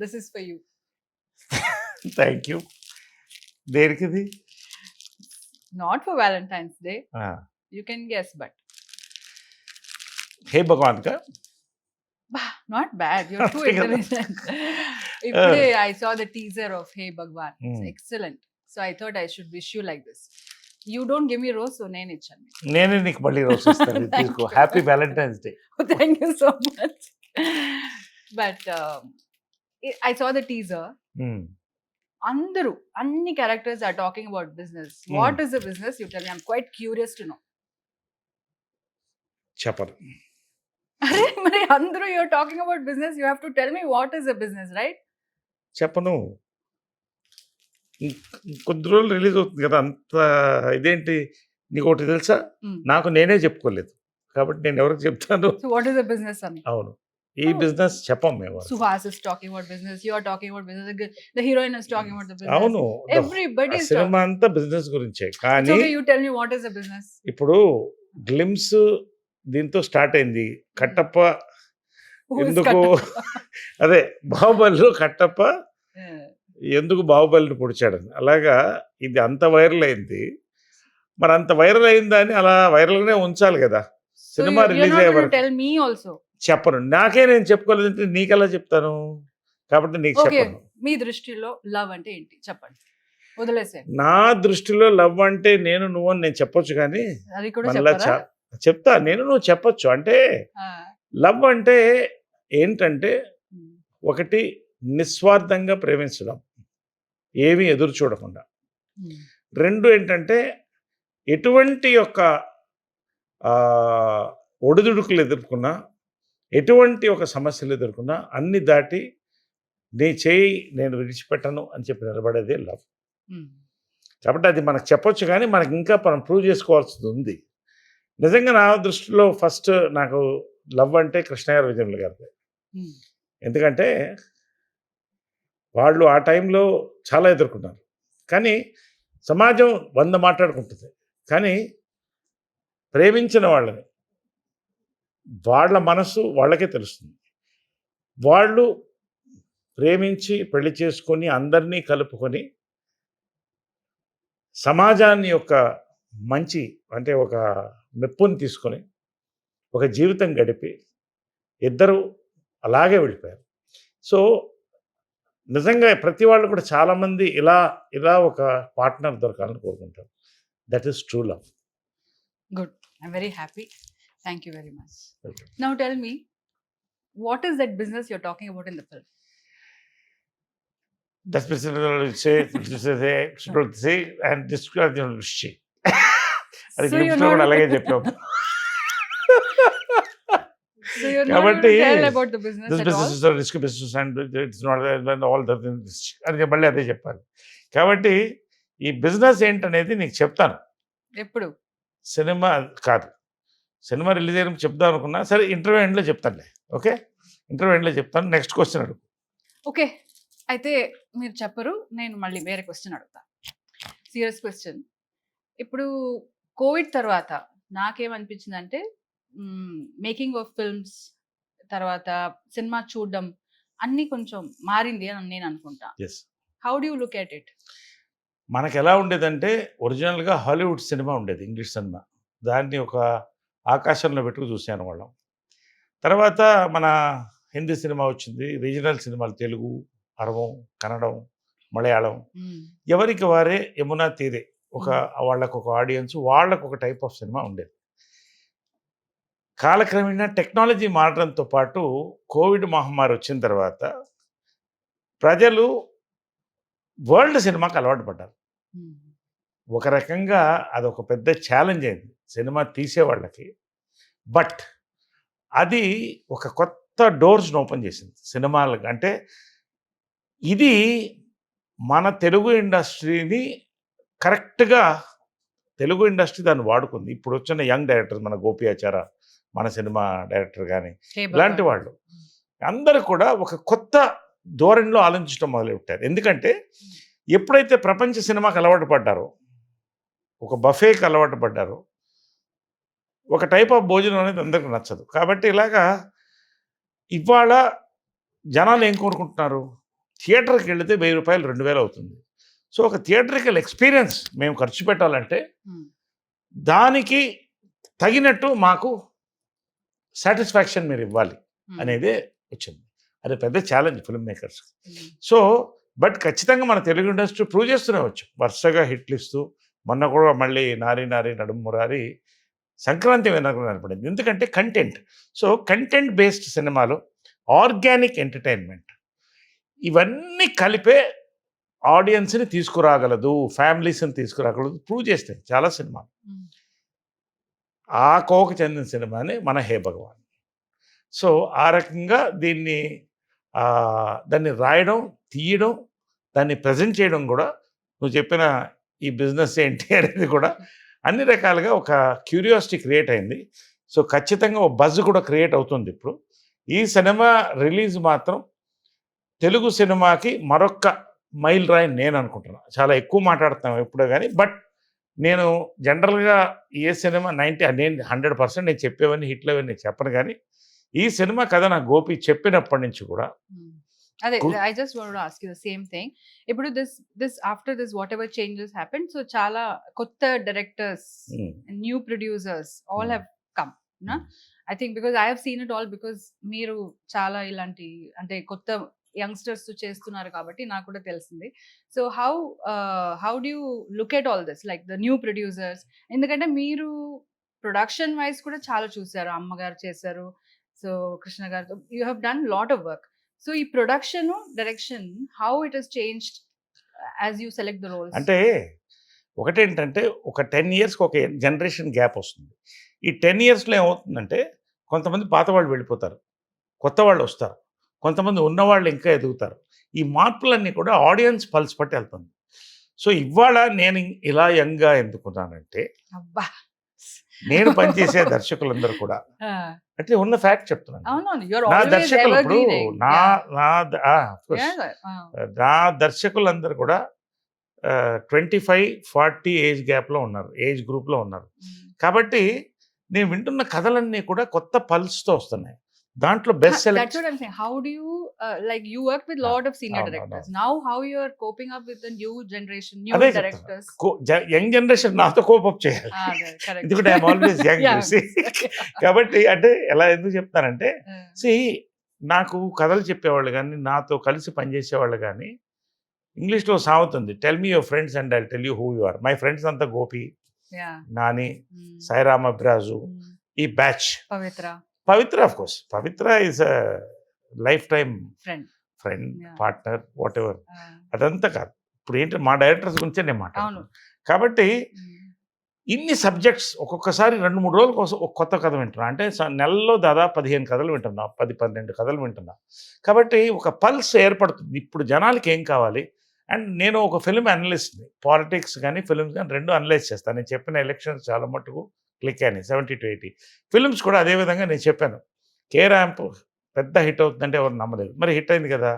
This is for you. Thank you. దేనికిది? Not for valentine's day, you can guess, but hey Bhagavan కా? not bad, you're too intelligent. Ipude I saw the teaser of Hey Bhagwan, it's excellent, so I thought I should wish you like this. You don't give me rose, so nenu ichanu. నేనే నీకు మళ్ళీ రోజు ఇస్తాను. తీసుకో. Happy Valentine's day. Thank you so much. But I saw the teaser. Andaru anni characters are talking about business. What is the business? You tell me. I'm quite curious to know. చెప్పను. అరే మరి అందరూ you're talking about business, you have to tell me what is a business, right? చెప్పను. కొద్ది రోజులు release అవుతుంది కదా, అంత ఇదేంటి? నీకు ఒకటి తెలుసా, నాకు నేనే చెప్పుకోలేదు కాబట్టి నేను ఎవరికి చెప్తాను? So what is a business అని? అవును, ఈ బిజినెస్ చెప్పం మేము. Suhas is talking about business, you are talking about business, the heroine is talking about the business. అవును, everybody is సినిమా అంతా బిజినెస్ గురించే. కానీ okay, you tell me what is a business. ఇప్పుడు గ్లిమ్స్ దీంతో start అయింది. కట్టప్ప ఎందుకు, అదే బాహుబలిలో కట్టప్ప ఎందుకు బాహుబలిని పొడిచాడని, అలాగా ఇది అంత వైరల్ అయింది. మరి అంత వైరల్ అయిందని అలా వైరల్గానే ఉంచాలి కదా. సినిమా రిలీజ్ అయ్యే వరకు చెప్పను. నాకే నేను చెప్పుకోలేదంటే నీకెలా చెప్తాను? కాబట్టి నీకు చెప్పను. మీ దృష్టిలో లవ్ అంటే ఏంటి చెప్పండి, వదిలేసే. నా దృష్టిలో లవ్ అంటే నేను నువ్వు అని నేను చెప్పొచ్చు, కానీ మళ్ళా చెప్తా నేను నువ్వు చెప్పొచ్చు. అంటే లవ్ అంటే ఏంటంటే, ఒకటి నిస్వార్థంగా ప్రేమించడం, ఏమీ ఎదురు చూడకుండా. రెండు ఏంటంటే, ఎటువంటి యొక్క ఒడిదుడుకులు ఎదుర్కొన్నా, ఎటువంటి ఒక సమస్యలు ఎదుర్కొన్నా అన్ని దాటి నీ చేయి నేను విడిచిపెట్టను అని చెప్పి నిలబడేదే లవ్. కాబట్టి అది మనకు చెప్పొచ్చు, కానీ మనకి ఇంకా మనం ప్రూవ్ చేసుకోవాల్సింది ఉంది. నిజంగా నా దృష్టిలో ఫస్ట్ నాకు లవ్ అంటే కృష్ణగారు, విజయనుల గారిది. ఎందుకంటే వాళ్ళు ఆ టైంలో చాలా ఎదుర్కొన్నారు. కానీ సమాజం 100 మాట్లాడుకుంటుంది, కానీ ప్రేమించిన వాళ్ళని, వాళ్ళ మనసు వాళ్ళకే తెలుస్తుంది. వాళ్ళు ప్రేమించి పెళ్లి చేసుకొని అందరినీ కలుపుకొని సమాజాన్ని యొక్క మంచి అంటే ఒక మెప్పుని తీసుకొని ఒక జీవితం గడిపి ఇద్దరు అలాగే వెళ్ళిపోయారు. సో నిజంగా ప్రతి వాళ్ళు కూడా చాలామంది ఇలా ఒక పార్ట్నర్ దొరకాలని కోరుకుంటారు. That is true love. Good, I'm very happy. Thank you very much. Now tell me, what is that business you're talking about in the film? Das and describe అది కూడా అలాగే చెప్పాము. కాబట్టి మళ్ళీ అదే చెప్పాలి. కాబట్టి ఈ బిజినెస్ ఏంటనేది నీకు చెప్తాను. ఎప్పుడు? సినిమా కాదు, సినిమా రిలీజ్ అయినప్పుడు చెప్దాం అనుకున్నా. సరే, ఇంటర్వ్యూ ఎండ్లో చెప్తానులే. ఓకే, ఇంటర్వ్యూ ఎండ్లో చెప్తాను. నెక్స్ట్ క్వశ్చన్ అడుగు. ఓకే, అయితే మీరు చెప్పరు, నేను మళ్ళీ వేరే క్వశ్చన్ అడుగుతా. Serious question. ఇప్పుడు కోవిడ్ తర్వాత నాకేమనిపించిందంటే, మేకింగ్ ఆఫ్ ఫిల్మ్స్ తర్వాత సినిమా చూడడం అన్నీ కొంచెం మారింది అని నేను అనుకుంటా. How do you look at it? మనకు ఎలా ఉండేదంటే, ఒరిజినల్గా హాలీవుడ్ సినిమా ఉండేది, ఇంగ్లీష్ సినిమా. దాన్ని ఒక ఆకాశంలో పెట్టుకు చూసాను వాళ్ళం. తర్వాత మన హిందీ సినిమా వచ్చింది, రీజనల్ సినిమాలు తెలుగు, అరవం, కన్నడం, మలయాళం, ఎవరికి వారే యమునా తీరే ఒక వాళ్ళకు ఒక ఆడియన్స్, వాళ్ళకు ఒక టైప్ ఆఫ్ సినిమా ఉండేది. కాలక్రమేణా టెక్నాలజీ మారడంతో పాటు కోవిడ్ మహమ్మారి వచ్చిన తర్వాత ప్రజలు వరల్డ్ సినిమాకి అలవాటు పడ్డారు. ఒక రకంగా అదొక పెద్ద ఛాలెంజ్ అయింది సినిమా తీసేవాళ్ళకి. బట్ అది ఒక కొత్త డోర్స్ని ఓపెన్ చేసింది సినిమాలకు. అంటే ఇది మన తెలుగు ఇండస్ట్రీని కరెక్ట్గా, తెలుగు ఇండస్ట్రీ దాన్ని వాడుకుంది. ఇప్పుడు వచ్చిన యంగ్ డైరెక్టర్స్, మన గోపియాచార, మన సినిమా డైరెక్టర్ కానీ ఇలాంటి వాళ్ళు అందరూ కూడా ఒక కొత్త ధోరణిలో ఆలోచించడం మొదలుపెట్టారు. ఎందుకంటే ఎప్పుడైతే ప్రపంచ సినిమాకి అలవాటు పడ్డారో, ఒక బఫేకి అలవాటు పడ్డారో, ఒక టైప్ ఆఫ్ భోజనం అనేది అందరికీ నచ్చదు. కాబట్టి ఇలాగా ఇవాళ జనాలు ఏం కోరుకుంటున్నారు? థియేటర్కి వెళితే 1000 రూపాయలు 2000 అవుతుంది. సో ఒక థియేటరికల్ ఎక్స్పీరియన్స్ మేము ఖర్చు పెట్టాలంటే దానికి తగినట్టు మాకు సాటిస్ఫాక్షన్ మీరు ఇవ్వాలి అనేదే వచ్చింది. అది పెద్ద challenge film makers. So but ఖచ్చితంగా మన తెలుగు ఇండస్ట్రీ ప్రూవ్ చేస్తూనే వచ్చు, వరుసగా హిట్లు ఇస్తూ. మొన్న కూడా మళ్ళీ నారి నారి నడుము మురారి సంక్రాంతి వినర్గా కనపడింది. ఎందుకంటే కంటెంట్. సో కంటెంట్ బేస్డ్ సినిమాలు, ఆర్గానిక్ ఎంటర్టైన్మెంట్ ఇవన్నీ కలిపే ఆడియన్స్ని తీసుకురాగలదు, ఫ్యామిలీస్ని తీసుకురాగలదు ప్రూవ్ చేస్తాయి చాలా సినిమాలు. ఆ కోవకు చెందిన సినిమానే మన హే భగవాన్. సో ఆ రకంగా దాన్ని రాయడం, తీయడం, దాన్ని ప్రజెంట్ చేయడం కూడా, నువ్వు చెప్పిన ఈ బిజినెస్ ఏంటి అనేది కూడా అన్ని రకాలుగా ఒక క్యూరియాసిటీ క్రియేట్ అయింది. సో ఖచ్చితంగా ఒక బజ్ కూడా క్రియేట్ అవుతుంది ఇప్పుడు. ఈ సినిమా రిలీజ్ మాత్రం తెలుగు సినిమాకి మరొక మైల్ రాయి నేను అనుకుంటున్నాను. చాలా ఎక్కువ మాట్లాడుతున్నాం ఎప్పుడో కానీ, బట్ నేను జనరల్గా ఏ సినిమా నేను 100% నేను చెప్పేవన్నీ హిట్లు అవన్నీ నేను చెప్పను. కానీ ఈ సినిమా కథ నా గోపి చెప్పినప్పటి నుంచి కూడా అదే I just want to ask you the same thing. ఇప్పుడు this after this whatever changes happen, so చాలా కొత్త directors, new producers all have come నా. I think because I have seen it all, because మీరు చాలా ఇలాంటి అంటే కొత్త youngsters చేస్తున్నారు కాబట్టి నాకు కూడా తెలిసింది. So how do you look at all this, like the new producers? ఎందుకంటే మీరు ప్రొడక్షన్ వైజ్ కూడా చాలా చూసారు, అమ్మగారు చేశారు, సో కృష్ణ గారితో you have done lot of work. So ఈ production direction how it has changed as you select the roles? అంటే ఒకటేంటంటే ఒక 10 ఇయర్స్కి ఒక జనరేషన్ గ్యాప్ వస్తుంది. ఈ 10 ఇయర్స్లో ఏమవుతుందంటే కొంతమంది పాత వాళ్ళు వెళ్ళిపోతారు, కొత్త వాళ్ళు వస్తారు, కొంతమంది ఉన్నవాళ్ళు ఇంకా ఎదుగుతారు. ఈ మార్పులన్నీ కూడా ఆడియన్స్ పల్స్ పట్టి వెళ్తుంది. సో ఇవాళ నేను ఇలా యంగ్గా ఎందుకున్నానంటే, అబ్బా, నేను పనిచేసే దర్శకులందరూ కూడా అంటే ఉన్న ఫ్యాక్ట్ చెప్తున్నాను. నా దర్శకులు ఇప్పుడు నా దర్శకులందరూ కూడా 25-40 ఏజ్ గ్యాప్లో ఉన్నారు, ఏజ్ గ్రూప్లో ఉన్నారు. కాబట్టి నేను వింటున్న కథలన్నీ కూడా కొత్త పల్స్తో వస్తున్నాయి. దాంట్లో best select. That's what I'm saying. How do you like you worked with lot of senior directors. Now how you are coping up with the new generation, new directors? Young generation నాతో cope up చేయాలి. ఎందుకంటే I'm always young. కాబట్టి అంటే ఎలా ఎందుకు చెప్తానంటే, నాకు కథలు చెప్పేవాళ్ళు కానీ, నాతో కలిసి పనిచేసేవాళ్ళు కానీ, ఇంగ్లీష్లో సామెత ఉంది, tell me your friends and I tell you who you are. My friends అంతా గోపి, నాని, సాయిరామ్ అబ్రాజు, ఈ batch, Pavitra of course. Pavitra is a lifetime friend, partner, whatever. అదంతా కాదు, ఇప్పుడు ఏంటి మా డైరెక్టర్స్ గురించే నేను మాట్లాడుతున్నాను. కాబట్టి ఇన్ని సబ్జెక్ట్స్ ఒక్కొక్కసారి 2-3 రోజుల కోసం ఒక కొత్త కథ వింటున్నా. అంటే నెలలో దాదాపు 15 కథలు వింటున్నా, 10-12 కథలు వింటున్నా. కాబట్టి ఒక పల్స్ ఏర్పడుతుంది. ఇప్పుడు జనాలకి ఏం కావాలి. అండ్ నేను ఒక ఫిల్మ్ అనలిస్ట్ని, పాలిటిక్స్ కానీ ఫిల్మ్స్ కానీ 2 అనలైజ్ చేస్తాను. నేను చెప్పిన ఎలక్షన్స్ చాలా మట్టుకు క్లిక్ అయినాయి, 70-80 ఫిల్మ్స్ కూడా అదేవిధంగా నేను చెప్పాను. కే ర్యాంప్ పెద్ద హిట్ అవుతుందంటే ఎవరు నమ్మలేదు, మరి హిట్ అయింది కదా.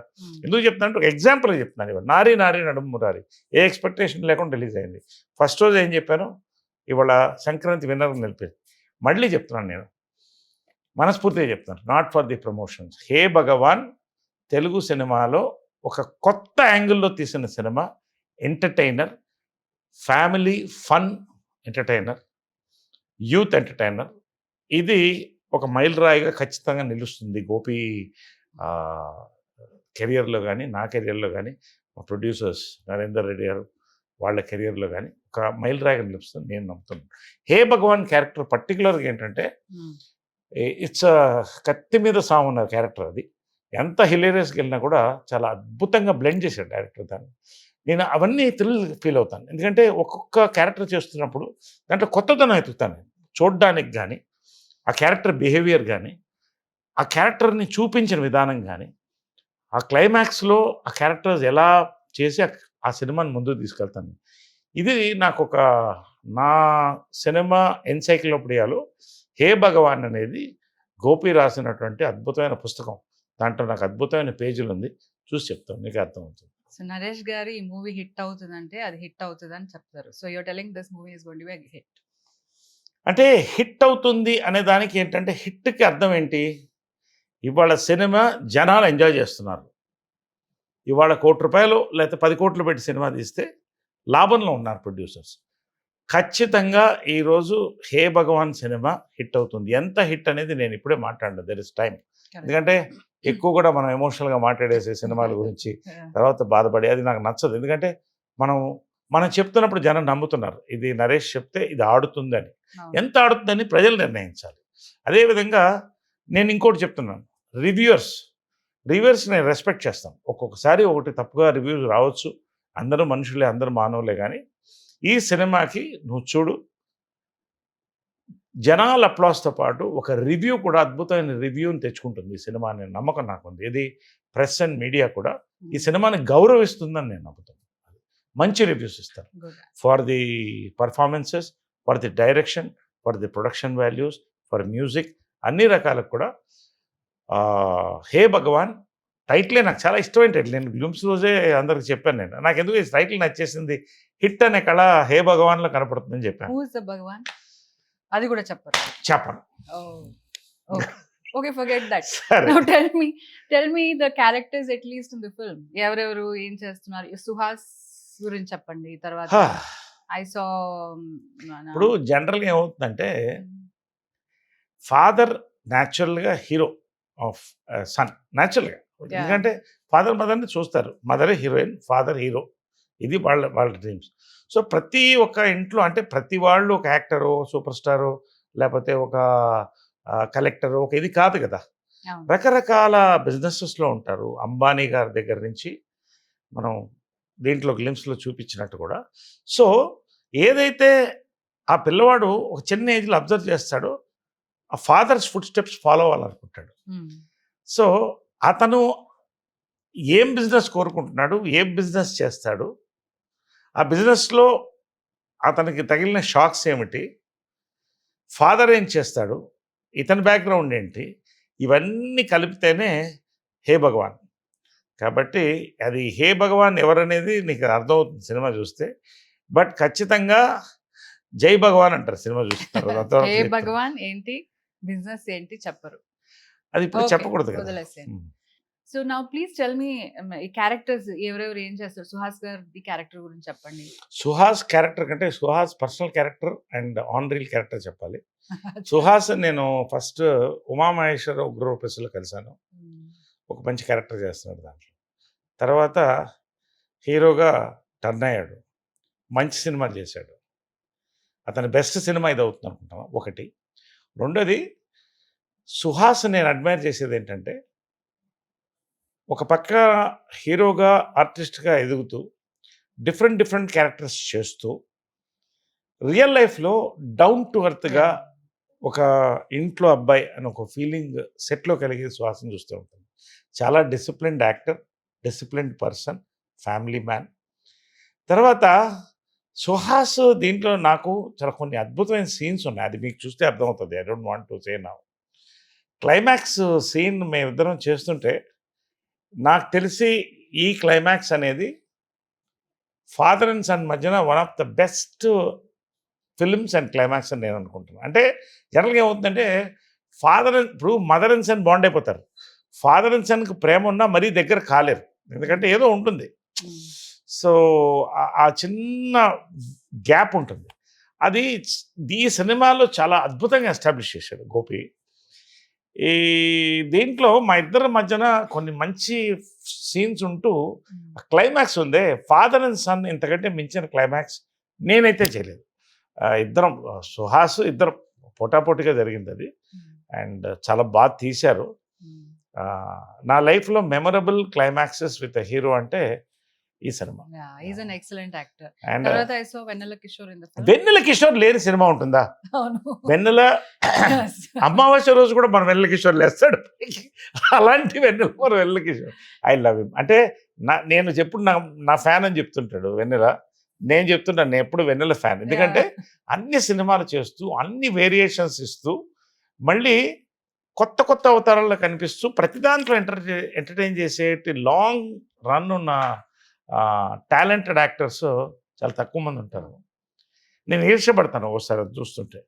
ఎందుకు చెప్తానంటే ఒక ఎగ్జాంపుల్ చెప్తున్నాను. ఇవాళ నారి నారి నడుము మురారి ఏ ఎక్స్పెక్టేషన్ లేకుండా రిలీజ్ అయింది. ఫస్ట్ రోజు ఏం చెప్పాను, ఇవాళ సంక్రాంతి విన్నర్ నిలిపేది. మళ్ళీ చెప్తున్నాను, నేను మనస్ఫూర్తిగా చెప్తాను, నాట్ ఫర్ ది ప్రమోషన్స్. హే భగవాన్ తెలుగు సినిమాలో ఒక కొత్త యాంగిల్లో తీసిన cinema. Entertainer, family fun entertainer, youth entertainer. ఇది ఒక మైల్ రాయిగా ఖచ్చితంగా నిలుస్తుంది గోపి కెరియర్లో కానీ, నా కెరియర్లో కానీ, మా ప్రొడ్యూసర్స్ నరేందర్ రెడ్డి గారు వాళ్ళ కెరియర్లో కానీ ఒక మైల్ రాయిగా నిలుస్తుంది నేను నమ్ముతున్నాను. హే భగవాన్ క్యారెక్టర్ పర్టికులర్గా ఏంటంటే, ఇట్స్ కత్తి మీద సాగున్న క్యారెక్టర్. అది ఎంత హిలేరియస్కి వెళ్ళినా కూడా చాలా అద్భుతంగా బ్లెండ్ చేశాడు డైరెక్టర్ దాన్ని. నేను అవన్నీ ఫీల్ అవుతాను. ఎందుకంటే ఒక్కొక్క క్యారెక్టర్ చేస్తున్నప్పుడు దాంట్లో కొత్తదనం ఎత్తుతాను. చూడ్డానికి కానీ, ఆ క్యారెక్టర్ బిహేవియర్ కానీ, ఆ క్యారెక్టర్ని చూపించిన విధానం కానీ, ఆ క్లైమాక్స్లో ఆ క్యారెక్టర్స్ ఎలా చేసి ఆ సినిమాని ముందుకు తీసుకెళ్తాను. ఇది నాకు నా సినిమా ఎన్సైక్లోపీడియాలో హే భగవాన్ అనేది గోపి రాసినటువంటి అద్భుతమైన పుస్తకం. దాంట్లో నాకు అద్భుతమైన పేజీలు ఉంది, చూసి చెప్తాను, మీకు అర్థమవుతుంది. సో నరేష్ గారు ఈ మూవీ హిట్ అవుతుందంటే అది హిట్ అవుతుందని చెప్తారు. So you're telling this movie is going to be a hit. అంటే హిట్ అవుతుంది అనే దానికి ఏంటంటే, హిట్కి అర్థం ఏంటి, ఇవాళ సినిమా జనాలు ఎంజాయ్ చేస్తున్నారు. ఇవాళ ₹1,00,00,000 లేకపోతే 10 కోట్లు పెట్టి సినిమా తీస్తే లాభంలో ఉన్నారు ప్రొడ్యూసర్స్. ఖచ్చితంగా ఈరోజు 'హే భగవాన్' సినిమా హిట్ అవుతుంది. ఎంత హిట్ అనేది నేను ఇప్పుడే మాట్లాడను. There is time. ఎందుకంటే ఎక్కువ కూడా మనం ఎమోషనల్గా మాట్లాడేసే సినిమాల గురించి తర్వాత బాధపడి అది నాకు నచ్చదు. ఎందుకంటే మనం చెప్తున్నప్పుడు జనం నమ్ముతున్నారు. ఇది నరేష్ చెప్తే ఇది ఆడుతుందని. ఎంత ఆడుతుందని ప్రజలు నిర్ణయించాలి. అదేవిధంగా నేను ఇంకోటి చెప్తున్నాను, రివ్యూవర్స్ నేను రెస్పెక్ట్ చేస్తాను. ఒక్కొక్కసారి ఒకటి తప్పుగా రివ్యూస్ రావచ్చు. అందరూ మనుషులే, అందరూ మానవులే. కానీ ఈ సినిమాకి నువ్వు చూడు, జనాల అప్లాస్తో పాటు ఒక రివ్యూ కూడా అద్భుతమైన రివ్యూని తెచ్చుకుంటుంది ఈ సినిమా అనే నమ్మకం నాకుంది. ఇది ప్రెస్ అండ్ మీడియా కూడా ఈ సినిమాని గౌరవిస్తుందని నేను నమ్ముతాను. మంచి రివ్యూస్ ఇస్తారు for the performances, for the direction, for the production values, for music, అన్ని రకాలకు కూడా 'హే భగవాన్' టైటిలే నాకు చాలా ఇష్టమైన టైటిల్. నేను గ్లిమ్స్ రోజే అందరికి చెప్పాను. నాకు ఎందుకు ఈ టైటిల్ నచ్చేసింది. హిట్ అనే కళ 'హే భగవాన్'లో కనపడుతుందని చెప్పాను. భగవాన్ అది కూడా చెప్పను. Okay, forget that. సరే. Now tell me the characters at least in the film. ఎవరెవరు ఏం చేస్తున్నారు? సుహాస్ గురించి చెప్పండి. తర్వాత ఐ సా ఇప్పుడు జనరల్గా ఏమవుతుందంటే ఫాదర్ న్యాచురల్గా హీరో ఆఫ్ సన్, న్యాచురల్గా. ఎందుకంటే ఫాదర్ మదర్ని చూస్తారు. మదరే హీరోయిన్, ఫాదర్ హీరో. ఇది వాళ్ళ డ్రీమ్స్. సో ప్రతి ఒక్క ఇంట్లో అంటే ప్రతి వాళ్ళు ఒక యాక్టరో, సూపర్ స్టారో, లేకపోతే ఒక కలెక్టరో, ఒక ఇది కాదు కదా. రకరకాల బిజినెసెస్లో ఉంటారు. అంబానీ గారి దగ్గర నుంచి మనం దీంట్లో గ్లిమ్స్లో చూపించినట్టు కూడా. సో ఏదైతే ఆ పిల్లవాడు ఒక చిన్న ఏజ్లో అబ్జర్వ్ చేస్తాడో ఆ ఫాదర్స్ ఫుట్ స్టెప్స్ ఫాలో అవ్వాలనుకుంటాడు. సో అతను ఏం బిజినెస్ కోరుకుంటున్నాడు, ఏం బిజినెస్ చేస్తాడు, ఆ బిజినెస్లో అతనికి తగిలిన షాక్స్ ఏమిటి, ఫాదర్ ఏం చేస్తాడు, ఇతని బ్యాక్గ్రౌండ్ ఏంటి, ఇవన్నీ కలిపితేనే 'హే భగవాన్'. కాబట్టి అది 'హే భగవాన్' ఎవరనేది నీకు అర్థమవుతుంది సినిమా చూస్తే. బట్ ఖచ్చితంగా 'జై భగవాన్' అంటారు సినిమా చూస్తారు. 'హే భగవాన్' ఏంటి, బిజినెస్ ఏంటి చెప్పరు. అది ఇప్పుడు చెప్పకూడదు కదా. So now please tell me ఈ క్యారెక్టర్స్ ఎవరెవరు ఏం చేస్తారు. సుహాస్ గారి క్యారెక్టర్ గురించి చెప్పండి. సుహాస్ క్యారెక్టర్ కంటే Suhas personal character and on reel character చెప్పాలి. సుహాస్ నేను ఫస్ట్ ఉమామహేశ్వర ఉగ్రరూపేశ్లో కలిశాను. ఒక మంచి క్యారెక్టర్ చేస్తున్నాడు దాంట్లో. తర్వాత హీరోగా టర్న్ అయ్యాడు, మంచి సినిమాలు చేశాడు. అతని బెస్ట్ సినిమా ఇది అవుతుంది అనుకుంటాను. ఒకటి. రెండోది, సుహాస్ నేను అడ్మైర్ చేసేది ఏంటంటే ఒక పక్క హీరోగా ఆర్టిస్ట్గా ఎదుగుతూ డిఫరెంట్ క్యారెక్టర్స్ చేస్తూ రియల్ లైఫ్లో డౌన్ టు ఎర్త్గా ఒక ఇంట్లో అబ్బాయి అని ఒక ఫీలింగ్ సెట్లో కలిగే సుహాస్ని చూస్తూ ఉంటాను. చాలా disciplined actor, disciplined person, family man. తర్వాత సుహాస్ దీంట్లో నాకు చాలా కొన్ని అద్భుతమైన సీన్స్ ఉన్నాయి. అది మీకు చూస్తే అర్థమవుతుంది. I don't want to say now. Climax scene మేమిద్దరం చేస్తుంటే నాకు తెలిసి ఈ క్లైమాక్స్ అనేది ఫాదర్ అండ్ సన్ మధ్యన one of the best films and climax అని నేను అనుకుంటున్నాను. అంటే జనరల్గా ఏమవుతుందంటే ఇప్పుడు మదర్ అండ్ సన్ బాండ్ అయిపోతారు. ఫాదర్ అండ్ సన్కి ప్రేమ ఉన్నా మరీ దగ్గర కాలేరు, ఎందుకంటే ఏదో ఉంటుంది. సో ఆ చిన్న గ్యాప్ ఉంటుంది. అది ఈ సినిమాలో చాలా అద్భుతంగా ఎస్టాబ్లిష్ చేశాడు గోపి. ఈ దీంట్లో మా ఇద్దరి మధ్యన కొన్ని మంచి సీన్స్ ఉంటూ క్లైమాక్స్ ఉందే, ఫాదర్ అండ్ సన్ ఇంతకంటే మించిన క్లైమాక్స్ నేనైతే చేయలేదు. ఇద్దరం సుహాస్ ఇద్దరం పోటాపోటీగా జరిగింది అది. అండ్ చాలా బాగా తీశారు. నా లైఫ్లో మెమరబుల్ క్లైమాక్సెస్ విత్ హీరో అంటే ఈ సినిమా. వెన్నెల కిషోర్ లేని సినిమా ఉంటుందా? వెన్నెల అమావాస్య రోజు కూడా మన వెన్నెల కిషోర్ లేస్తాడు. అలాంటి వెన్నెల కిషోర్, ఐ లవ్ హిమ్. అంటే నేను చెప్పుడు నా ఫ్యాన్ అని చెప్తుంటాడు వెన్నెల. నేను చెప్తున్నాను నేను ఎప్పుడు వెన్నెల ఫ్యాన్. ఎందుకంటే అన్ని సినిమాలు చేస్తూ అన్ని వేరియేషన్స్ ఇస్తూ మళ్ళీ కొత్త అవతారాల్లో కనిపిస్తూ ప్రతి దాంట్లో ఎంటర్టైన్ చేసేటి లాంగ్ రన్ ఉన్న టాలెంటెడ్ యాక్టర్స్ చాలా తక్కువ మంది ఉంటారు. నేను ఈర్ష్యపడతాను ఒకసారి చూస్తుంటే.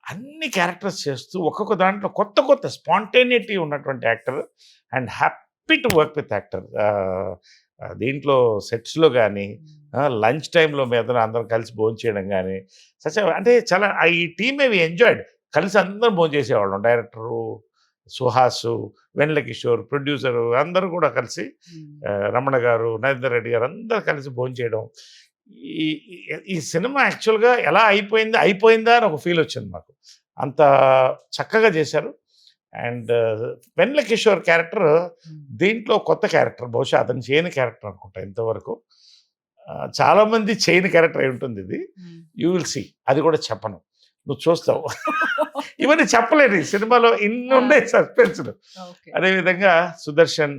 అన్ని క్యారెక్టర్స్ చేస్తూ ఒక్కొక్క దాంట్లో కొత్త స్పాంటేనిటీ ఉన్నటువంటి actor and happy to work with actor. దీంట్లో సెట్స్లో కానీ లంచ్ టైంలో మీద అందరం కలిసి భోంచేయడం కానీ అంటే చాలా ఈ టీమ్ వి ఎంజాయ్డ్. కలిసి అందరం భోంచేసేవాళ్ళం. డైరెక్టరు సుహాసు, వెన్నెల కిషోర్, ప్రొడ్యూసరు అందరూ కూడా కలిసి రమణ గారు, నరేందర్ రెడ్డి గారు అందరూ కలిసి భోంచేయడం. ఈ ఈ సినిమా యాక్చువల్గా ఎలా అయిపోయిందా అని ఒక ఫీల్ వచ్చింది మాకు. అంత చక్కగా చేశారు. అండ్ వెన్నెల కిషోర్ క్యారెక్టర్ దీంట్లో కొత్త క్యారెక్టర్, బహుశా అతను చేయని క్యారెక్టర్ అనుకుంటా ఇంతవరకు. చాలామంది చేయని క్యారెక్టర్ అయి ఉంటుంది ఇది. You will see. అది కూడా చెప్పను, నువ్వు చూస్తావు. ఇవన్నీ చెప్పలేను ఈ సినిమాలో, ఇన్ని ఉండే సస్పెన్స్లు. అదేవిధంగా సుదర్శన్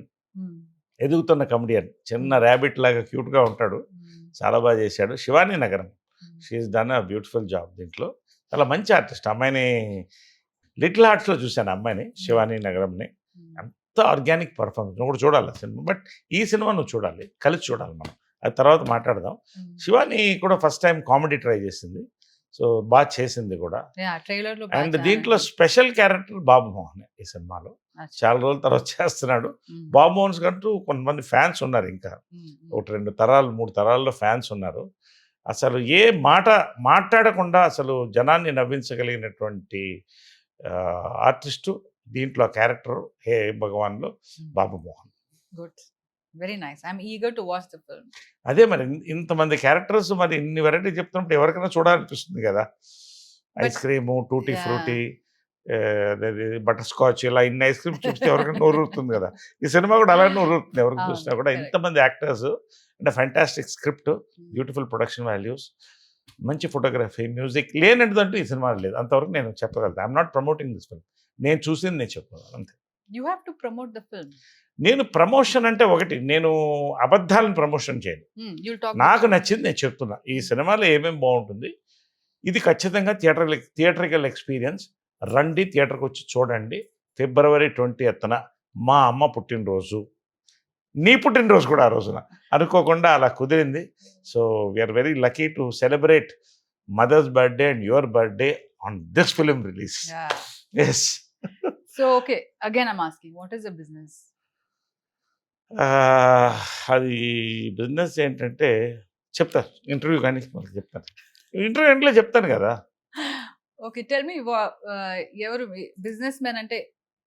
ఎదుగుతున్న కమెడియన్, చిన్న ర్యాబిట్ లాగా క్యూట్గా ఉంటాడు, చాలా బాగా చేశాడు. శివాని నగరం, she's done a beautiful job దీంట్లో. చాలా మంచి ఆర్టిస్ట్. అమ్మాయిని లిటిల్ హార్ట్స్లో చూశాను, అమ్మాయిని శివాని నగరంని. అంత ఆర్గానిక్ పర్ఫార్మెన్స్. నువ్వు కూడా చూడాలి సినిమా. బట్ ఈ సినిమా నువ్వు చూడాలి, కలిసి చూడాలి మనం. అది తర్వాత మాట్లాడదాం. శివాని కూడా ఫస్ట్ టైం కామెడీ ట్రై చేసింది, సో బాగా చేసింది కూడా. అండ్ దీంట్లో స్పెషల్ క్యారెక్టర్ బాబు మోహన్ ఈ సినిమాలో. చాలా రోజుల తర్వాత చేస్తున్నాడు. బాబు మోహన్ కంటూ కొంతమంది ఫ్యాన్స్ ఉన్నారు, ఇంకా ఒకటి 2 తరాలు 3 తరాల్లో ఫ్యాన్స్ ఉన్నారు. అసలు ఏ మాట మాట్లాడకుండా అసలు జనాన్ని నవ్వించగలిగినటువంటి ఆర్టిస్టు దీంట్లో క్యారెక్టర్ హే భగవాన్లో Babu Mohan. Good, very nice. I'm eager to watch the film. అదే మరి ఇంతమంది క్యారెక్టర్స్, మరి ఇన్ని వెరైటీ చెప్తున్నప్పుడు ఎవరికైనా చూడాలనిపిస్తుంది కదా. Ice cream, tutti frutti, butterscotch, ఇలా ఇన్ని ఐస్ క్రీమ్స్ చూస్తే ఎవరికైనా నోరుతుంది కదా. ఈ సినిమా కూడా అలాగే నోరుతుంది ఎవరికి చూసినా కూడా. ఇంతమంది యాక్టర్స్ అంటే fantastic script, beautiful production values, మంచి ఫోటోగ్రఫీ, మ్యూజిక్ లేనటువంటూ ఈ సినిమా లేదు. అంతవరకు నేను చెప్పగలుగుతాను. I'm not promoting this film. నేను చూసింది నేను చెప్పగలను అంతే. You have to promote the film. నేను ప్రమోషన్ అంటే ఒకటి, నేను అబద్ధాలను ప్రమోషన్ చేయను. నాకు నచ్చింది నేను చెప్తున్నా. ఈ సినిమాలో ఏమేమి బాగుంటుంది, ఇది ఖచ్చితంగా థియేటరికల్ ఎక్స్పీరియన్స్. రండి, థియేటర్కి వచ్చి చూడండి. February 20th మా అమ్మ పుట్టినరోజు, నీ పుట్టినరోజు కూడా ఆ రోజున అనుకోకుండా అలా కుదిరింది. So we're very lucky to celebrate mother's birthday and your birthday on this film release. Yes. So okay, again I'm asking, what is the business? అది బిజినెస్ ఏంటంటే చెప్తాను ఇంటర్వ్యూ కానీ మనకి చెప్తాను. ఇంటర్వ్యూ ఎంట్లో చెప్తాను కదా. ఓకే, టెల్ మీ, ఎవరు business man అంటే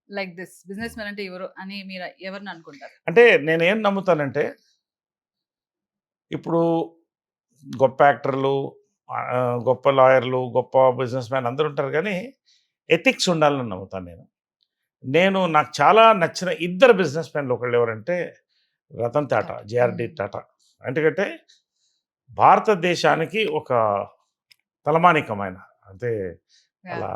లైక్ దిస్, బిజినెస్ మ్యాన్ అంటే ఎవరు అని మీరు ఎవరిని అనుకుంటారు? అంటే నేనేం నమ్ముతానంటే, ఇప్పుడు గొప్ప యాక్టర్లు, గొప్ప లాయర్లు, గొప్ప బిజినెస్ మ్యాన్ అందరూ ఉంటారు, కానీ ఎథిక్స్ ఉండాలని నమ్ముతాను నేను. నాకు చాలా నచ్చిన 2 బిజినెస్ మ్యాన్లు ఒకళ్ళు ఎవరంటే రతన్ టాటా, జేఆర్డి టాటా. ఎందుకంటే భారతదేశానికి ఒక తలమానికమైన, అంటే అలా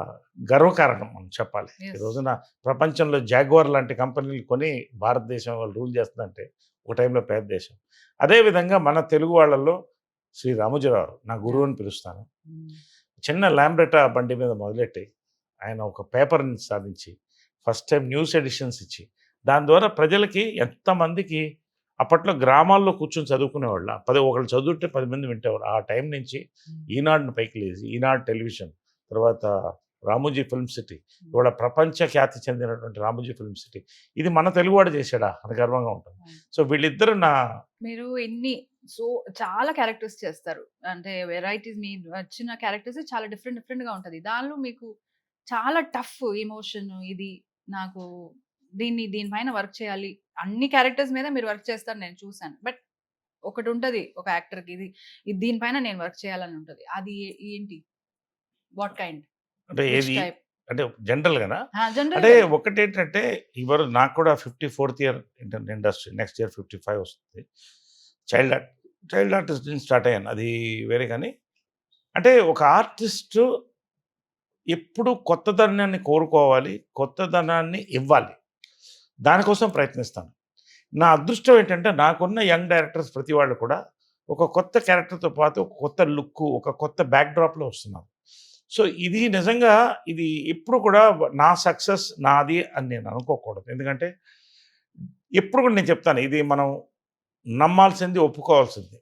గర్వకారణం మనం చెప్పాలి. ఈ రోజున ప్రపంచంలో జాగ్వార్ లాంటి కంపెనీలు కొని భారతదేశం వాళ్ళు రూల్ చేస్తుందంటే ఒక టైంలో పేద దేశం. అదేవిధంగా మన తెలుగు వాళ్ళల్లో శ్రీ రామోజీరావు నా గురువు అని పిలుస్తాను. చిన్న ల్యాంబ్రెటా బండి మీద మొదలెట్టి ఆయన ఒక పేపర్ని సాధించి ఫస్ట్ టైం న్యూస్ ఎడిషన్స్ ఇచ్చి, దాని ద్వారా ప్రజలకి ఎంతమందికి అప్పట్లో గ్రామాల్లో కూర్చొని చదువుకునేవాళ్ళ, ఒకళ్ళు చదువుంటే 10 మంది వింటేవారు. ఆ టైం నుంచి ఈనాడుని పైకి లేచి, ఈనాడు టెలివిజన్, తర్వాత రామోజీ ఫిల్మ్ సిటీ, ఇవాళ ప్రపంచ ఖ్యాతి చెందినటువంటి రామోజీ ఫిల్మ్ సిటీ, ఇది మన తెలుగువాడు చేశాడా అని గర్వంగా ఉంటుంది. సో వీళ్ళిద్దరు మీరు చాలా క్యారెక్టర్స్ చేస్తారు, అంటే వెరైటీస్, మీ వచ్చిన క్యారెక్టర్స్ చాలా డిఫరెంట్గా ఉంటుంది. దానిలో మీకు చాలా టఫ్ ఎమోషన్, ఇది నాకు దీనిపైన వర్క్ చేయాలి, అన్ని క్యారెక్టర్స్ మీద మీరు వర్క్ చేస్తారు నేను చూసాను. బట్ ఒకటి ఉంటుంది ఒక యాక్టర్కి, ఇది దీనిపైన నేను వర్క్ చేయాలని ఉంటుంది. అది ఏంటి? What kind? అంటే ఏది అంటే జనరల్గానా? అంటే ఒకటి ఏంటంటే, ఇవాళ నాకు కూడా 54th year industry, next year 55 వస్తుంది. చైల్డ్ ఆర్టిస్ట్ నుంచి స్టార్ట్ అయ్యాను, అది వేరే. కానీ అంటే ఒక ఆర్టిస్టు ఎప్పుడు కొత్తదనాన్ని కోరుకోవాలి, కొత్తదనాన్ని ఇవ్వాలి, దానికోసం ప్రయత్నిస్తాను. నా అదృష్టం ఏంటంటే, నాకున్న యంగ్ డైరెక్టర్స్ ప్రతి వాళ్ళు కూడా ఒక కొత్త క్యారెక్టర్తో పాటు ఒక కొత్త లుక్, ఒక కొత్త బ్యాక్డ్రాప్లో వస్తున్నారు. సో ఇది నిజంగా, ఇది ఎప్పుడు కూడా నా సక్సెస్ నాది అని నేను అనుకోకూడదు. ఎందుకంటే ఎప్పుడు కూడా నేను చెప్తాను, ఇది మనం నమ్మాల్సింది, ఒప్పుకోవాల్సింది.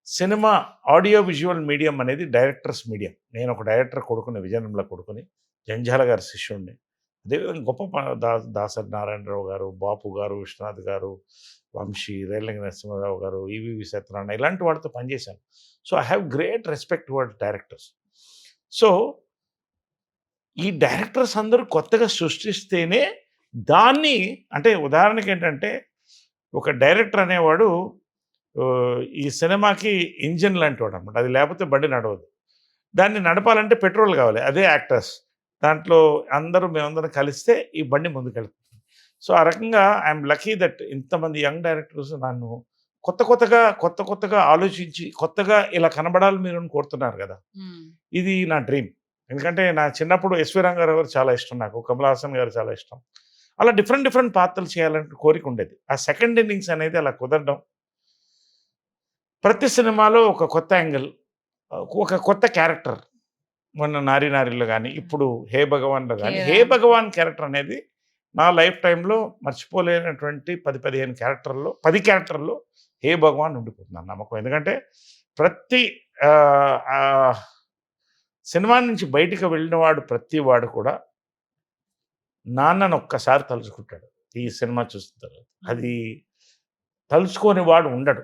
సినిమా ఆడియో విజువల్ మీడియం అనేది డైరెక్టర్స్ మీడియం. నేను ఒక డైరెక్టర్ కొడుకుని, విజయనంలో కొడుకుని, జంజాల గారి శిష్యుడిని. అదేవిధంగా గొప్ప దాసరి నారాయణరావు గారు, బాపు గారు, విశ్వనాథ్ గారు, వంశీ, రేలంగి నరసింహారావు గారు, ఈవీవి సత్యనారాయణ ఇలాంటి వాళ్ళతో పనిచేశాను. So I have great respect towards directors. So ఈ డైరెక్టర్స్ అందరూ కొత్తగా సృష్టిస్తేనే దాన్ని, అంటే ఉదాహరణకి ఏంటంటే ఒక డైరెక్టర్ అనేవాడు ఈ సినిమాకి ఇంజిన్ లాంటి వాడు అనమాట. అది లేకపోతే బండి నడవదు. దాన్ని నడపాలంటే పెట్రోల్ కావాలి. అదే యాక్టర్స్. దాంట్లో మేమందరం కలిస్తే ఈ బండి ముందుకెళ్తుంది. సో ఆ రకంగా ఐఎమ్ లక్కీ దట్ ఇంతమంది యంగ్ డైరెక్టర్స్ నన్ను కొత్తగా ఆలోచించి కొత్తగా ఇలా కనబడాలి మీరు అని కోరుతున్నారు కదా. ఇది నా డ్రీమ్. ఎందుకంటే నా చిన్నప్పుడు ఎస్వి రంగారావు గారు చాలా ఇష్టం నాకు, కమల్ హాసన్ గారు చాలా ఇష్టం. అలా డిఫరెంట్ పాత్రలు చేయాలంటే కోరిక ఉండేది. ఆ సెకండ్ ఇన్నింగ్స్ అనేది అలా కుదరడం, ప్రతి సినిమాలో ఒక కొత్త యాంగిల్, ఒక కొత్త క్యారెక్టర్. మొన్న నారి నారిలో కానీ, ఇప్పుడు హే భగవాన్లో కానీ, హే భగవాన్ క్యారెక్టర్ అనేది నా లైఫ్ టైంలో మర్చిపోలేనటువంటి 10-15 క్యారెక్టర్లో 10 క్యారెక్టర్లో హే భగవాన్ ఉండిపోతున్నాను నమ్మకం. ఎందుకంటే ప్రతి సినిమా నుంచి బయటికి వెళ్ళిన వాడు ప్రతి వాడు కూడా నాన్నను ఒక్కసారి తలుచుకుంటాడు ఈ సినిమా చూసిన తర్వాత. అది తలుచుకోని వాడు ఉండడు.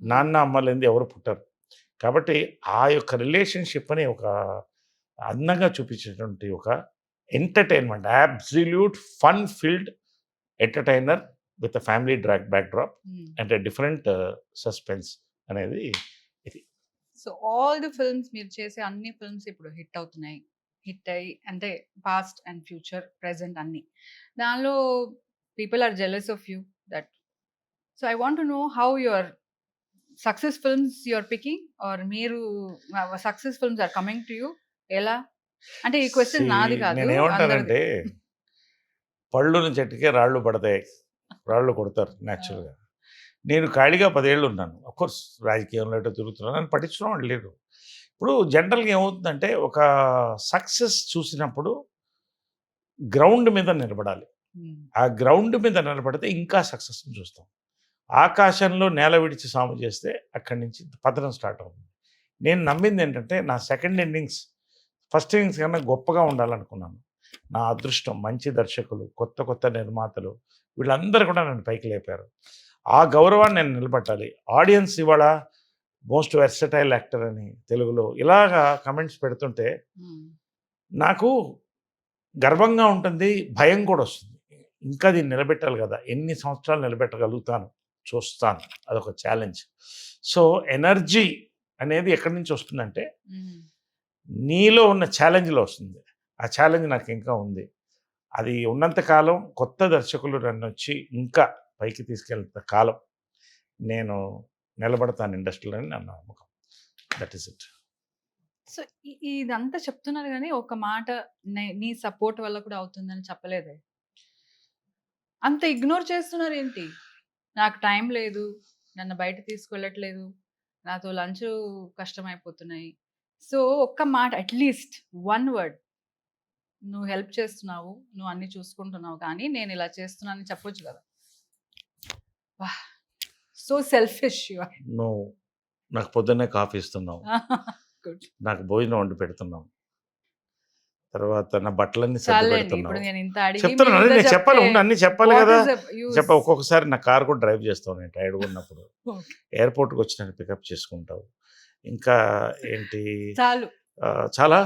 నాన్న అమ్మ లేనిది ఎవరు పుట్టరు. కాబట్టి ఆ యొక్క రిలేషన్షిప్ని ఒక అందంగా చూపించేటువంటి ఒక entertainment, absolute fun field entertainer with family backdrop and different suspense అనేది ఇది. సో ఆల్ ది ఫిల్మ్స్ మీరు చేసే అన్ని ఫిల్మ్స్ ఇప్పుడు హిట్ అవుతున్నాయి. హిట్ అయ్యి అంటే పాస్ట్ అండ్ ఫ్యూచర్ ప్రెజెంట్ అన్ని. దానిలో people are jealous of you that. So I want to know how your success films you are picking or మీరు success films are coming to you. ఎలా అంటే ఈ question నాది కాదు, నేనేమంటానంటే పళ్ళుని చెట్టుకే రాళ్ళు పడతాయి, రాళ్ళు కొడతారు న్యాచురల్గా. నేను ఖాళీగా 10 ఏళ్ళు ఉన్నాను. అఫ్కోర్స్ రాజకీయంలో ఎటో తిరుగుతున్నాను, నన్ను పట్టించడం వాళ్ళు లేరు. ఇప్పుడు జనరల్గా ఏమవుతుందంటే ఒక సక్సెస్ చూసినప్పుడు గ్రౌండ్ మీద నిలబడాలి. ఆ గ్రౌండ్ మీద నిలబడితే ఇంకా సక్సెస్ని చూస్తాం. ఆకాశంలో నేల విడిచి సాము చేస్తే అక్కడి నుంచి పతనం స్టార్ట్ అవుతుంది. నేను నమ్మింది ఏంటంటే నా సెకండ్ ఇన్నింగ్స్ ఫస్ట్ ఇన్నింగ్స్ కన్నా గొప్పగా ఉండాలనుకున్నాను. నా అదృష్టం మంచి దర్శకులు, కొత్త నిర్మాతలు వీళ్ళందరూ కూడా నన్ను పైకి లేపారు. ఆ గౌరవాన్ని నేను నిలబెట్టాలి. ఆడియన్స్ ఇవాళ మోస్ట్ వెర్సటైల్ యాక్టర్ అని తెలుగులో ఇలాగా కమెంట్స్ పెడుతుంటే నాకు గర్వంగా ఉంటుంది, భయం కూడా వస్తుంది. ఇంకా దీన్ని నిలబెట్టాలి కదా, ఎన్ని సంవత్సరాలు నిలబెట్టగలుగుతాను చూస్తాను, అదొక ఛాలెంజ్. సో ఎనర్జీ అనేది ఎక్కడి నుంచి వస్తుందంటే నీలో ఉన్న ఛాలెంజ్లో వస్తుంది. ఆ ఛాలెంజ్ నాకు ఇంకా ఉంది. అది ఉన్నంతకాలం కొత్త దర్శకులు నన్ను వచ్చి ఇంకా పైకి తీసుకెళ్తా కాలం నేను నిలబడతాను ఇండస్ట్రీలో అని నా నమ్మకం. That is it. సో ఇదంతా చెప్తున్నారు కానీ ఒక మాట నీ సపోర్ట్ వల్ల కూడా అవుతుందని చెప్పలేదే. అంత ఇగ్నోర్ చేస్తున్నారు ఏంటి? నాకు టైం లేదు, నన్ను బయట తీసుకెళ్ళట్లేదు, నాతో లంచ్ కష్టమైపోతున్నాయి. సో ఒక్క మాట, అట్లీస్ట్ 1 వర్డ్, నువ్వు హెల్ప్ చేస్తున్నావు, నువ్వు అన్ని చూసుకుంటున్నావు, కానీ నేను ఇలా చేస్తున్నానని చెప్పొచ్చు కదా. So selfish you are. నువ్వు నాకు పొద్దున్నే కాఫీ ఇస్తున్నావు, నాకు భోజనం వండి పెడుతున్నావు, తర్వాత నా బట్టలన్నీ సర్ది పెడుతున్నావు. చెప్తున్నాను, నేను చెప్పాలి, అన్ని చెప్పాలి కదా. ఒక్కొక్కసారి నా కార్ కూడా డ్రైవ్ చేస్తావు నేను టైర్డ్గా ఉన్నప్పుడు. ఎయిర్పోర్ట్కి వచ్చి నన్ను పికప్ చేసుకుంటావు. ఇంకా ఏంటి, చాలా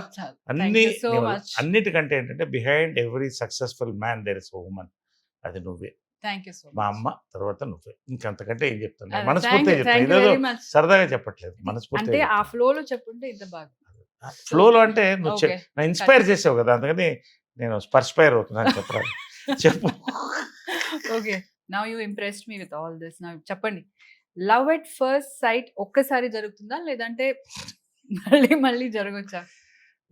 అన్నిటికంటే ఏంటంటే behind every successful man there is a woman. అది నువ్వే. మా అమ్మ తర్వాత నువ్వే. ఇంకంతకంటే ఏం చెప్తాను, మనస్ఫూర్తిగా చెప్తాను. ఇదేదో సరదాగా చెప్పట్లేదు, మనస్ఫూర్తిగా. ఆ ఫ్లోలో చెప్పుంటే ఇంత బాగా. ఫ్లోలో అంటే నువ్వు నా ఇన్స్పైర్ చేసావు కదా, అందుకని నేను స్పర్స్పైర్ అవుతున్నాను చెప్పాలి. చెప్పు. Okay, now you impressed me with all this. Now చెప్పండి, లవ్ ఎట్ ఫస్ట్ సైట్ ఒక్కసారి జరుగుతుందా లేదంటే మళ్ళీ జరగచ్చా?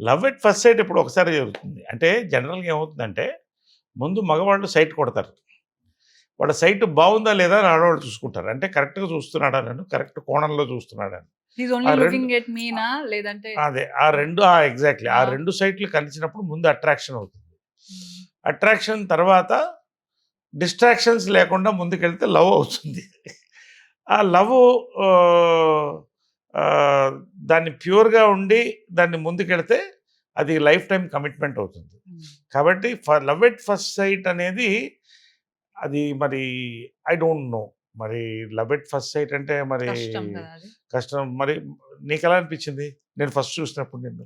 లవ్ ఎట్ ఫస్ట్ సైట్ ఇప్పుడు ఒకసారి జరుగుతుంది. అంటే జనరల్గా ఏమవుతుందంటే ముందు మగవాళ్ళు సైట్ కొడతారు. వాళ్ళ సైట్ బాగుందా లేదా అని ఆడవాళ్ళు చూసుకుంటారు. అంటే కరెక్ట్గా చూస్తున్నాడా, నన్ను కరెక్ట్ కోణంలో చూస్తున్నాడని. అదే ఆ రెండు ఎగ్జాక్ట్లీ ఆ 2 సైట్లు కలిసినప్పుడు ముందు అట్రాక్షన్ అవుతుంది. అట్రాక్షన్ తర్వాత డిస్ట్రాక్షన్స్ లేకుండా ముందుకెళ్తే లవ్ అవుతుంది. ఆ లవ్ దాన్ని ప్యూర్గా ఉండి దాన్ని ముందుకెళ్తే అది లైఫ్ టైం కమిట్మెంట్ అవుతుంది. కాబట్టి లవ్ ఎట్ ఫస్ట్ సైట్ అనేది అది మరి ఐ డోంట్ నో. మరి లవ్ ఎట్ ఫస్ట్ సైట్ అంటే మరి కష్టం కదా అది. కష్టం. మరి నీకు ఎలా అనిపించింది నేను ఫస్ట్ చూసినప్పుడు నిన్ను?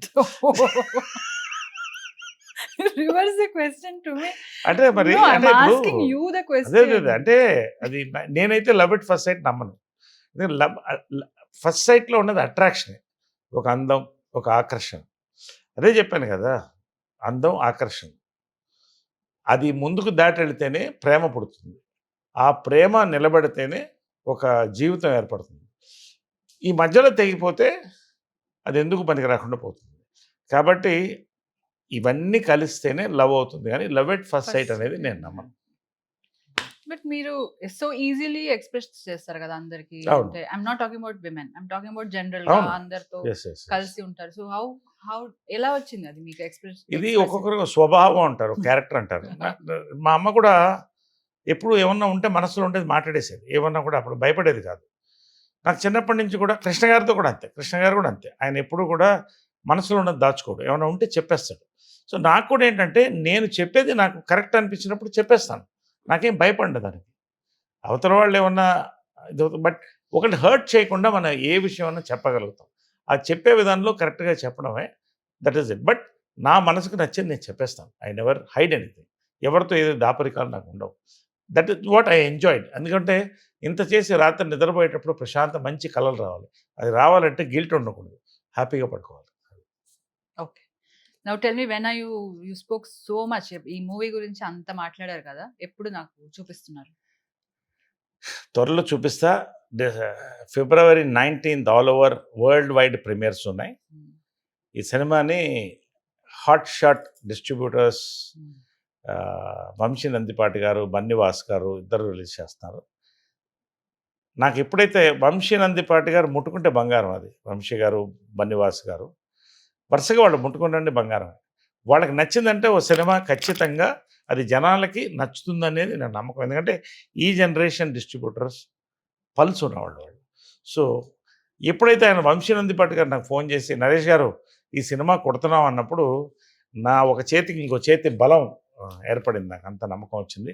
Reverse the question to me. అంటే మరి No, I'm అంటే ఇప్పుడు asking you the అదే question. అంటే అది నేనైతే లవ్ ఎట్ ఫస్ట్ సైట్ నమ్మను. లవ్ ఫస్ట్ సైట్లో ఉన్నది అట్రాక్షన్, ఒక అందం, ఒక ఆకర్షణ. అదే చెప్పాను కదా, అందం, ఆకర్షణ. అది ముందుకు దాటి వెళితేనే ప్రేమ పుడుతుంది. ఆ ప్రేమ నిలబడితేనే ఒక జీవితం ఏర్పడుతుంది. ఈ మధ్యలో తెగిపోతే అది ఎందుకు పనికి రాకుండా పోతుంది. కాబట్టి ఇవన్నీ కలిస్తేనే లవ్ అవుతుంది, కానీ లవ్ ఎట్ ఫస్ట్ సైట్ అనేది నేను నమ్మను. బట్ మీరు సో ఈజీలీ ఎక్స్ప్రెస్ చేస్తారు కదా అందరికి. అవును. అంటే I'm not talking about women, I'm talking about general గా అవును. అందరితో Yes, yes, yes. కలిసి ఉంటారు. సో హౌ ఎలా వచ్చింది అది మీకు ఎక్స్ప్రెస్? ఇది ఒక్కొక్కరు స్వభావం అంటారు, క్యారెక్టర్ అంటారు. మా అమ్మ కూడా ఎప్పుడు ఏమన్నా ఉంటే మనసులో ఉండేది మాట్లాడేసేది. ఏమన్నా కూడా అప్పుడు భయపడేది కాదు. నాకు చిన్నప్పటి నుంచి కూడా కృష్ణ గారితో కూడా అంతే. కృష్ణ గారు కూడా అంతే. ఆయన ఎప్పుడు కూడా మనసులో ఉన్నది దాచుకోడు. ఏమైనా ఉంటే చెప్పేస్తాడు. సో నాకు కూడా ఏంటంటే నేను చెప్పేది నాకు కరెక్ట్ అనిపించినప్పుడు చెప్పేస్తాను. నాకేం భయపడదు దానికి. అవతల వాళ్ళు ఏమన్నా బట్ ఒకటి హర్ట్ చేయకుండా మనం ఏ విషయం అన్నా చెప్పగలుగుతాం. ఆ చెప్పే విధానంలో కరెక్ట్గా చెప్పడమే, దట్ ఈస్ ఇట్. బట్ నా మనసుకు నచ్చింది నేను చెప్పేస్తాను. I never hide anything. ఎవరితో ఏదో దాపరికాలు నాకు ఉండవు. That is what I enjoyed. ఎందుకంటే ఇంత చేసి రాత్రి నిద్రపోయేటప్పుడు ప్రశాంత మంచి కలలు రావాలి. అది రావాలంటే గిల్ట్ ఉండకూడదు, హ్యాపీగా పడుకోవాలి. Okay. Now tell me, when you spoke so much ఈ మూవీ గురించి అంత మాట్లాడారు కదా, ఎప్పుడు నాకు చూపిస్తున్నారు? త్వరలో చూపిస్తా. ఫిబ్రవరి 19th all over world wide premieres ఉన్నాయి. ఈ సినిమాని hot shot distributors Vamsi Nandipati garu, Bunny Vas గారు ఇద్దరు రిలీజ్ చేస్తున్నారు. నాకు ఎప్పుడైతే వంశీ నందిపాటి గారు ముట్టుకుంటే బంగారం, అది వంశీ గారు, బన్నివాస్ గారు వరుసగా వాళ్ళు ముట్టుకుంటే బంగారం. వాళ్ళకి నచ్చిందంటే ఓ సినిమా ఖచ్చితంగా అది జనాలకి నచ్చుతుందనేది నా నమ్మకం. ఎందుకంటే ఈ జనరేషన్ డిస్ట్రిబ్యూటర్స్ పల్స్ ఉన్నవాళ్ళు వాళ్ళు. సో ఎప్పుడైతే ఆయన వంశీ నందిపాటి గారు నాకు ఫోన్ చేసి, నరేష్ గారు ఈ సినిమా కొడుతున్నాం అన్నప్పుడు నా ఒక చేతికి ఇంకో చేతి బలం ఏర్పడింది. నాకు అంత నమ్మకం వచ్చింది.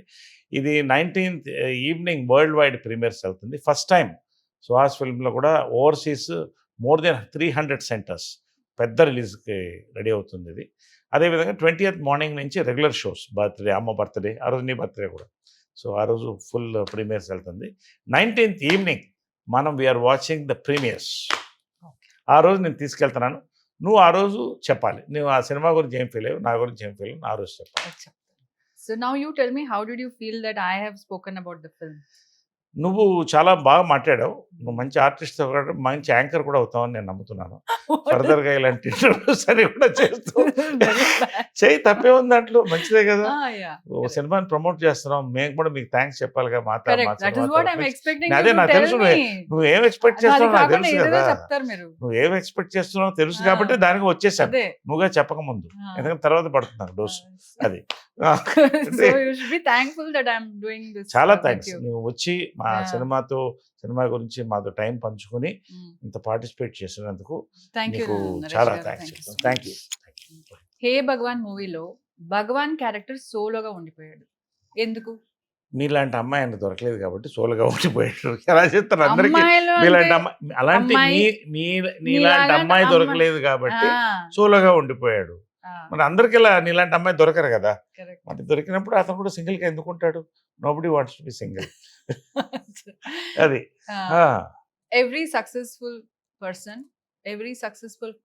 ఇది 19th evening world wide premieres వెళ్తుంది. ఫస్ట్ టైం సుహాస్ ఫిల్మ్లో కూడా ఓవర్సీస్ మోర్ దెన్ 300 సెంటర్స్ పెద్ద రిలీజ్కి రెడీ అవుతుంది ఇది. అదేవిధంగా 20th మార్నింగ్ నుంచి రెగ్యులర్ షోస్, బర్త్డే, అమ్మ బర్త్డే, ఆ రోజు నీ బర్త్డే కూడా. సో ఆ రోజు ఫుల్ ప్రీమియర్స్ వెళ్తుంది. 19th ఈవినింగ్ మనం వీఆర్ వాచింగ్ ద ప్రీమియర్స్. ఆ రోజు నేను తీసుకెళ్తున్నాను. నువ్వు ఆ రోజు చెప్పాలి, నువ్వు ఆ సినిమా గురించి ఏం ఫీల్ అయ్యావు, నా గురించి ఏం ఫీల్ అయ్యావు, ఆ రోజు చెప్పాలి. So now you tell me, how did you feel that I have spoken about the film? నువ్వు చాలా బాగా మాట్లాడావు. నువ్వు మంచి ఆర్టిస్ట్, మంచి యాంకర్ కూడా అవుతావని నేను నమ్ముతున్నాను. ఫర్దర్గా ఇలాంటి ఇంటర్వ్యూస్ అని కూడా చేస్తూ చేయి, తప్పే ఉంది దాంట్లో, మంచిదే కదా. ఓ సినిమాని ప్రమోట్ చేస్తున్నాం, మేము కూడా మీకు థ్యాంక్స్ చెప్పాలిగా. అదే నాకు తెలుసు, నువ్వు ఏం ఎక్స్పెక్ట్ చేస్తున్నావు నాకు తెలుసు కదా. నువ్వు ఏం ఎక్స్పెక్ట్ చేస్తున్నావు తెలుసు కాబట్టి దానికి వచ్చేసాను, నువ్వుగా చెప్పకముందు. ఎందుకంటే తర్వాత పడుతుంది నాకు డోసు. అది చాలా థ్యాంక్స్. నువ్వు వచ్చి మా సినిమా గురించి మాతో టైం పంచుకొని ఇంత పార్టిసిపేట్ చేసినందుకు నీకు చాలా thanks. Thank you. Hey Bhagavan మూవీలో భగవాన్ క్యారెక్టర్ సోలోగా ఉండిపోయాడు, ఎందుకు? మీలాంటి అమ్మాయి ఆయన దొరకలేదు కాబట్టి సోలోగా ఉండిపోయాడు. ఎలా చెప్తారు అందరికీ, మీలాంటి అమ్మాయి, అలాంటి నీలాంటి అమ్మాయి దొరకలేదు కాబట్టి సోలోగా ఉండిపోయాడు. మరి అందరికి ఇలా నీలాంటి అమ్మాయి దొరకరు కదా. మరి దొరికినప్పుడు అతను కూడా సింగిల్గా ఎందుకు ఉంటాడు? Nobody wants to be single. అది every successful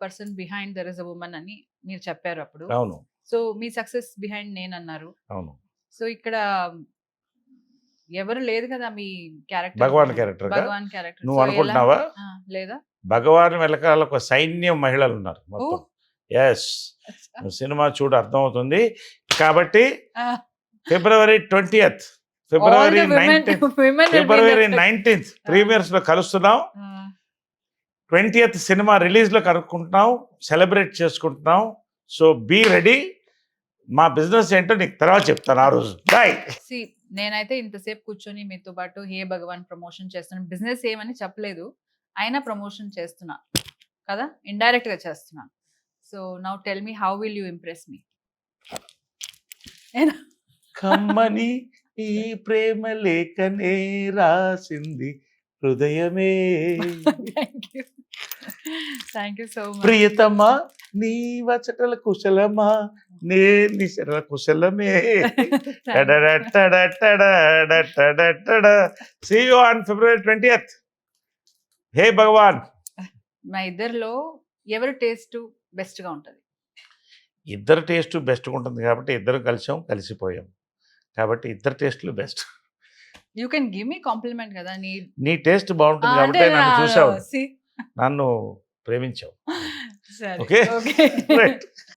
person behind there is a woman అని మీరు చెప్పారు అప్పుడు. అవును. సో మీ సక్సెస్ బిహైండ్ నేను అన్నారు. అవును. సో ఇక్కడ ఎవరు లేదు కదా మీ క్యారెక్టర్, భగవాన్ క్యారెక్టర్ నువ్వు అనుకుంటున్నావా? లేదా, భగవాన్ వెనకాల ఒక సైన్యం మహిళలు ఉన్నారు మొత్తం. ఎస్, సినిమా చూడు అర్థమవుతుంది. కాబట్టి ఫిబ్రవరి 20th, ఫిబ్రవరి 19th ప్రీమియర్స్ లో కలుస్తున్నాం. 20th సినిమా రిలీజ్ లో కనుక్కుంటున్నాం, సెలబ్రేట్ చేసుకుంటున్నాం. So be ready. మా బిజినెస్ ఏంటో నీకు తర్వాత చెప్తాను ఆ రోజు. బాయ్. నేనైతే ఇంతసేపు కూర్చొని మీతో పాటు హే భగవాన్ ప్రమోషన్ చేస్తున్నాను. బిజినెస్ ఏమని చెప్పలేదు, అయినా ప్రమోషన్ చేస్తున్నా కదా, ఇండైరెక్ట్ గా చేస్తున్నా. So now tell me how will you impress మీ? కమ్మని ఈ ప్రేమ లేఖనే రాసింది హృదయమే. Thank you so much. ప్రియతమా నీ వచటల కుశలమా నే నిశల కుశలమే. See you on February 20th. హే భగవాన్. మా ఇద్దరిలో ఎవరి టేస్ట్ బెస్ట్ గా ఉంటది? ఇద్దరు టేస్ట్ బెస్ట్గా ఉంటుంది కాబట్టి ఇద్దరు కలిసాం, కలిసిపోయాం కాబట్టి ఇద్దరు టేస్ట్లు best. You can give me compliment కదా. నీ టేస్ట్ బాగుంటుంది కాబట్టి నన్ను చూసావు, నన్ను ప్రేమించావు. సరే ఓకే ఓకే రైట్.